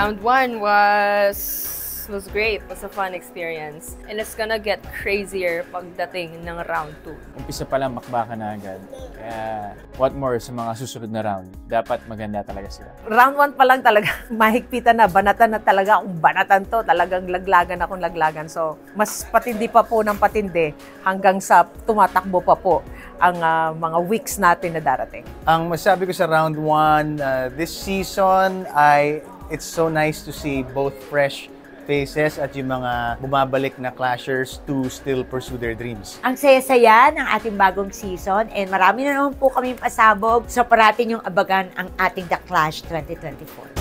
Round 1 was great. It was a fun experience. And it's gonna get crazier pagdating ng round 2. Umpisa pa lang makbaka na agad. Kaya what more sa mga susunod na round? Dapat maganda talaga sila. Round 1 pa lang talaga, mahigpitan na, banatan na talaga. Kung banatan to, talagang akong laglagan. So, mas patindi pa po ng patindi hanggang sa tumatakbo pa po ang mga weeks natin na darating. Ang masabi ko sa round 1, this season, it's so nice to see both fresh faces at yung mga bumabalik na clashers to still pursue their dreams. Ang saya-saya ng ating bagong season and marami na naman po kami pasabog. So parating yung abagan ang ating The Clash 2024.